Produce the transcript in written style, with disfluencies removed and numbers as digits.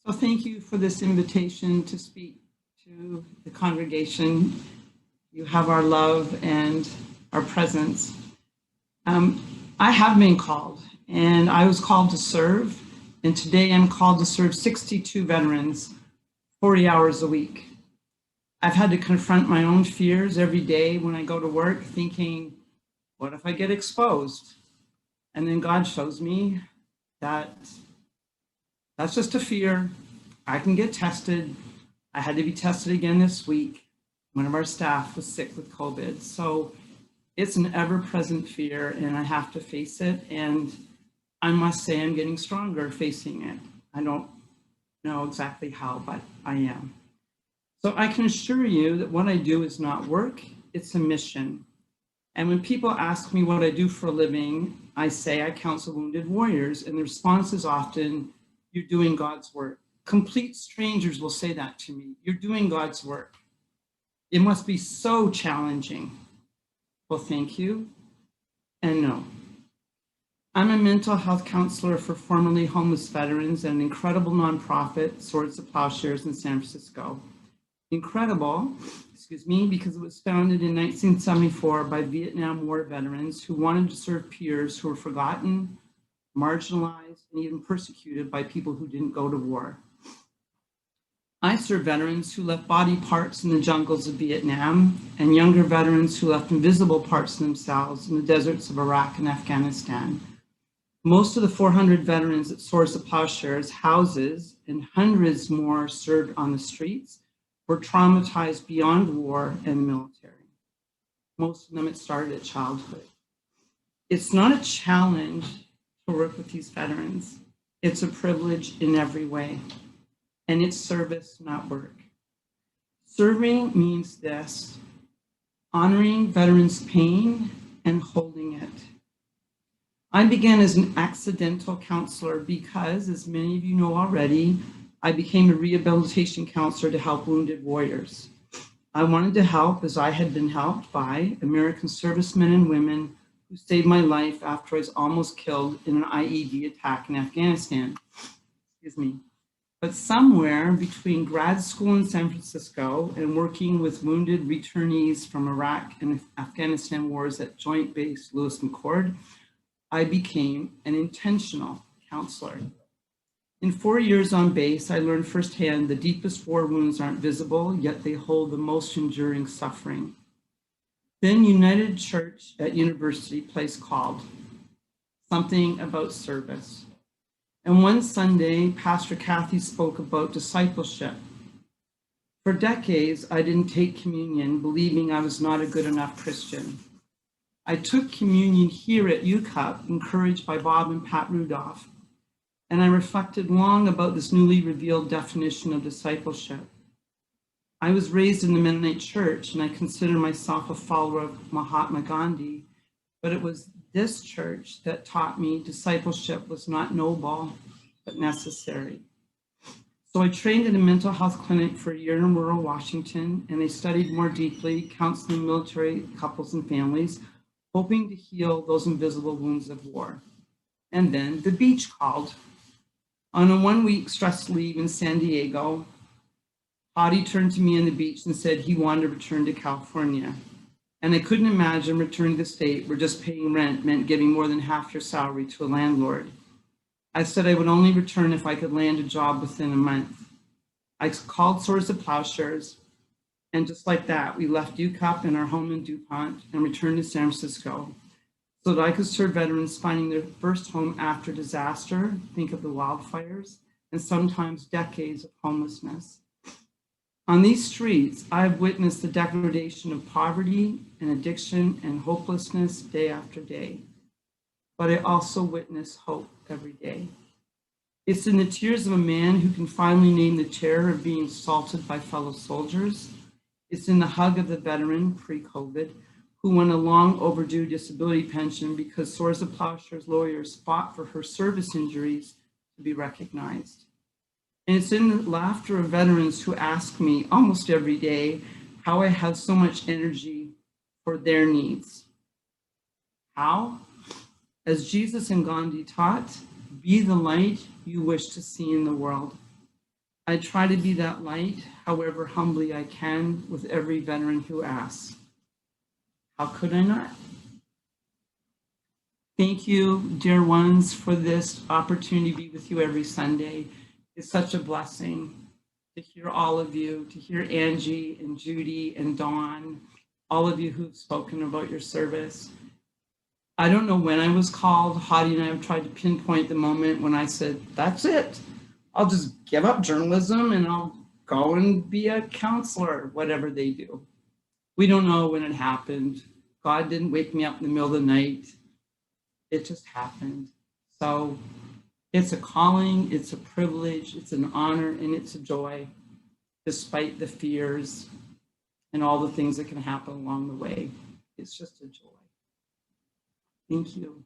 So thank you for this invitation to speak to the congregation. You have our love and our presence. I have been called, and I was called to serve, and today I'm called to serve 62 veterans, 40 hours a week. I've had to confront my own fears every day when I go to work, thinking, what if I get exposed? And then God shows me that that's just a fear. I can get tested. I had to be tested again this week. One of our staff was sick with COVID. So it's an ever-present fear, and I have to face it. And I must say I'm getting stronger facing it. I don't know exactly how, but I am. So I can assure you that what I do is not work, it's a mission. And when people ask me what I do for a living, I say I counsel wounded warriors, and the response is often, you're doing God's work. Complete strangers will say that to me. You're doing God's work. It must be so challenging. Well, thank you, and no. I'm a mental health counselor for formerly homeless veterans at an incredible nonprofit, Swords to Plowshares in San Francisco. Incredible, because it was founded in 1974 by Vietnam War veterans who wanted to serve peers who were forgotten, marginalized, and even persecuted by people who didn't go to war. I serve veterans who left body parts in the jungles of Vietnam and younger veterans who left invisible parts of themselves in the deserts of Iraq and Afghanistan. Most of the 400 veterans at Swords to Plowshares houses and hundreds more served on the streets were traumatized beyond war and the military. Most of them, it started at childhood. It's not a challenge to work with these veterans. It's a privilege in every way. And it's service, not work. Serving means this: honoring veterans' pain and holding it. I began as an accidental counselor because, as many of you know already, I became a rehabilitation counselor to help wounded warriors. I wanted to help as I had been helped by American servicemen and women who saved my life after I was almost killed in an IED attack in Afghanistan. But somewhere between grad school in San Francisco and working with wounded returnees from Iraq and Afghanistan wars at Joint Base Lewis McChord, I became an intentional counselor. In 4 years on base, I learned firsthand the deepest war wounds aren't visible, yet they hold the most enduring suffering. Then United Church at University Place called, something about service. And one Sunday, Pastor Kathy spoke about discipleship. For decades, I didn't take communion, believing I was not a good enough Christian. I took communion here at UCUP, encouraged by Bob and Pat Rudolph, and I reflected long about this newly revealed definition of discipleship. I was raised in the Mennonite church, and I consider myself a follower of Mahatma Gandhi, but it was this church that taught me discipleship was not noble, but necessary. So I trained in a mental health clinic for a year in rural Washington, and I studied more deeply, counseling military couples and families, hoping to heal those invisible wounds of war. And then the beach called. On a 1-week stress leave in San Diego, Hottie turned to me on the beach and said he wanted to return to California. And I couldn't imagine returning to the state where just paying rent meant giving more than half your salary to a landlord. I said I would only return if I could land a job within a month. I called Swords to Plowshares, and just like that, we left UCUP and our home in DuPont and returned to San Francisco so that I could serve veterans finding their first home after disaster, think of the wildfires, and sometimes decades of homelessness. On these streets, I've witnessed the degradation of poverty and addiction and hopelessness day after day. But I also witness hope every day. It's in the tears of a man who can finally name the terror of being assaulted by fellow soldiers. It's in the hug of the veteran pre-COVID who won a long overdue disability pension because Swords to Plowshares lawyers fought for her service injuries to be recognized. And it's in the laughter of veterans who ask me almost every day how I have so much energy for their needs. How? As Jesus and Gandhi taught, be the light you wish to see in the world. I try to be that light, however humbly I can, with every veteran who asks. How could I not? Thank you, dear ones, for this opportunity to be with you every Sunday. It's such a blessing to hear all of you, to hear Angie and Judy and Dawn, all of you who've spoken about your service. I don't know when I was called. Hadi and I have tried to pinpoint the moment when I said, that's it. I'll just give up journalism and I'll go and be a counselor, whatever they do. We don't know when it happened. God didn't wake me up in the middle of the night. It just happened. So it's a calling, it's a privilege, it's an honor, and it's a joy, despite the fears and all the things that can happen along the way. It's just a joy. Thank you.